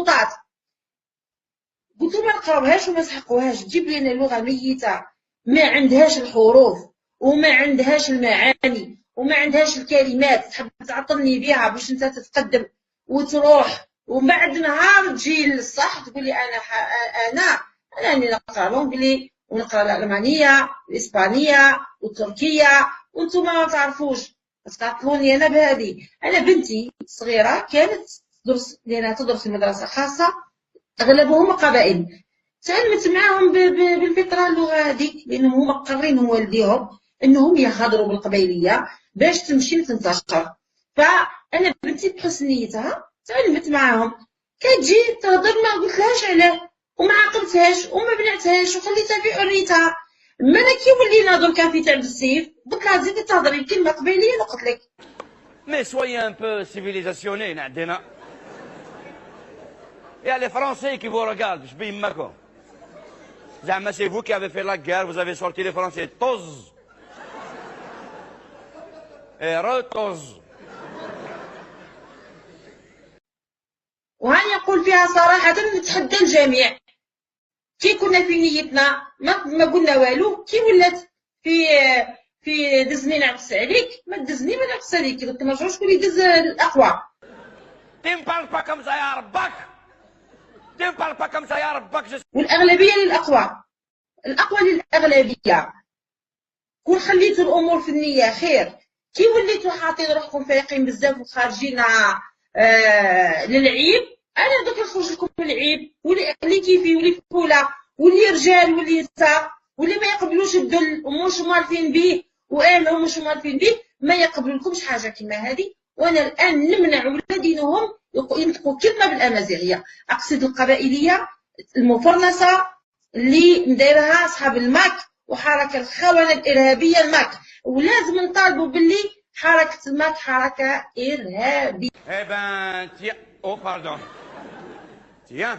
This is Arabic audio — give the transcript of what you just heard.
مخطوطات. قلت له ما نقراوهاش وما نسحقوهاش، تجيب لنا لغه ميته ما عندهاش الحروف وما عندهاش المعاني وما عندهاش الكلمات، تحب تعطلني بها باش انت تتقدم وتروح، ومن بعد نهار تجي للصح تقول لي انا راني نقرا الانجلي ونقرا الالمانيه والاسبانيه والتركيه وانتم ما تعرفوش، تعطلوني انا بهذه. انا بنتي صغيره كانت تدرس، لانها تدرس في مدرسه خاصه اغلبهم قبائل، تعلمت معاهم بالفطره اللغه هذيك، لانهم هما قارينهم والديهم انهم يهضروا بالقبيليه باش تمشي وتنتشر. فانا بنتي بحسن نيتها تعلمت معاهم، كتجي تهضر ما قلتلهاش علاه وما عاقبتهاش وما بنعتهاش وخليتها في حريتها. ما انا كي ولينا دركا في تعب السيف قلت لها زيدي تهضري كلمه قبيليه وقلت لك Mais soyez un peu civilisationnés, Nadina. Il y a les Français qui vous regardent, je bim mako. C'est vous qui avez fait la guerre, vous avez sorti les Français. Toz. Et retoz. وهاني نقول فيها صراحة نتحدى الجميع، كي كنا في نيتنا ما قلنا والو، كي ولات في دزني نعكس عليك ما دزني ما نعكس عليك، قلت ما شكون اللي يدز الأقوى. تنبال با كم يا ربك، تنبال با كم يا ربك. والأغلبية للأقوى، الأقوى للأغلبية. كون خليتوا الأمور في النية خير، كي وليتوا حاطين روحكم فايقين بزاف وخارجين للعيب، انا دوك نخرج لكم العيب واللي كيفي واللي فوله واللي رجال واللي نساء واللي ما يقبلوش الذل ومش مالفين به وانا مش مالفين به ما يقبلوا لكمش حاجه كما هذه. وانا الان نمنع ولادي انهم ينطقوا كلمه بالامازيغيه، اقصد القبائليه المفرنسه اللي مدايرها اصحاب الماك وحركه الخونه الارهابيه الماك، ولازم نطالبوا باللي حركه الماك حركه ارهابيه. Eh ben, tiens. Oh, pardon. Tiens.